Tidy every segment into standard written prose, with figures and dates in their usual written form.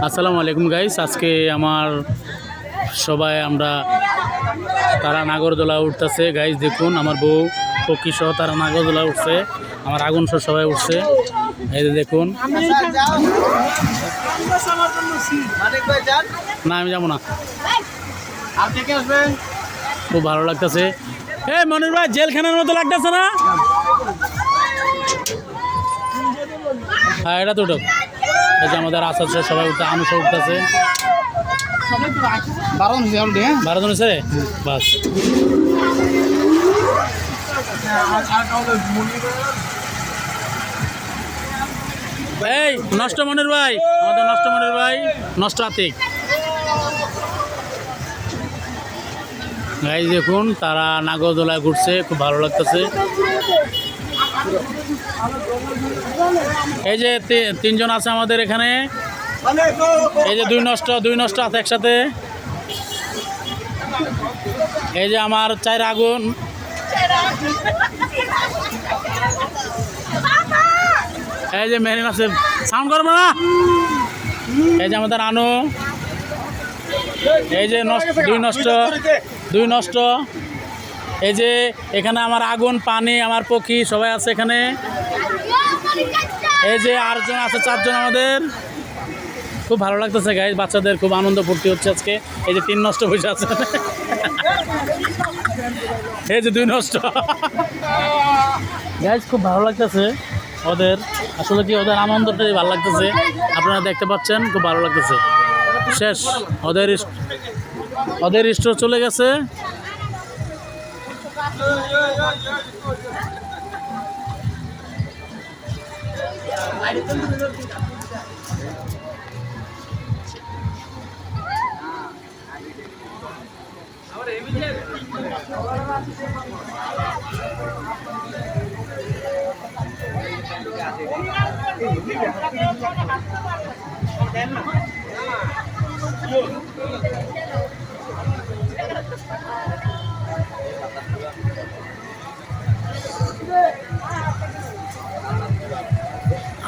আসসালামু আলাইকুম গাইস। আজকে আমার সবাই আমরা তারা নাগরদোলা উঠতেছে গাইস। দেখুন আমার বউ পক্ষী সহ তারা নাগরদোলা উঠছে, আমার আগুন সহ সবাই উঠছে। এই যে দেখুন। না আমি যাবো না, খুব ভালো লাগতেছে। এই মনির ভাই জেলখানার মতো লাগতেছে না? হ্যাঁ এটা তো উঠো। এই যে আমাদের আসাদ সবাই উঠতে আনুষ উঠতেছে। 12 জন হয়েছে বাস। এই নষ্ট মনির ভাই, আমাদের নষ্ট মনির ভাই, নষ্ট আতিক। গাইস দেখুন তারা নাগরদোলায় ঘুরছে, খুব ভালো লাগতেছে। এই যে তিনজন আছে আমাদের এখানে। এই যে দুই নষ্ট আছে একসাথে। এই যে আমার চার আগুন। এই যে মেরিন আছে, সাউন্ড করবো না। এই যে আমাদের আনু। এই যে দুই নষ্ট। এই যে এখানে আমার আগুন, পানি, আমার পক্ষী সবাই আছে এখানে। এই যে আটজন আছে, 4 জন আমাদের। খুব ভালো লাগতেছে গাইস, বাচ্চাদের খুব আনন্দ ফুর্তি হচ্ছে আজকে। এই যে 3 নষ্ট বসে আছে। এই যে 2 নষ্ট। গাইস খুব ভালো লাগতেছে ওদের, আসলে কি ওদের আনন্দটাই ভালো লাগতেছে। আপনারা দেখতে পাচ্ছেন খুব ভালো লাগতেছে। শেষ ওদের স্টোর চলে গেছে।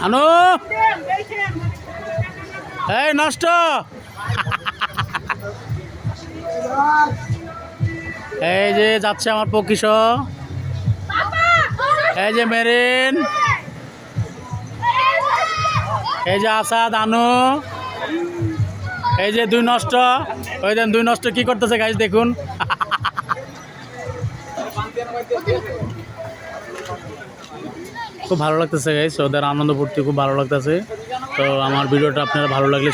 আনো এই নষ্ট। এই যে যাচ্ছে আমার পক্ষী সহ। এই যে মেরিন, এই যে আসাদ, আনু। এই যে 2 নষ্ট। ওই দেন 2 নষ্ট কি করতেছে গাইস দেখুন। খুব ভালো লাগতেছে গাইস, ওদের আনন্দ ফুর্তি খুব ভালো লাগতেছে। তো আমার ভিডিওটা আপনারা ভালো লাগলে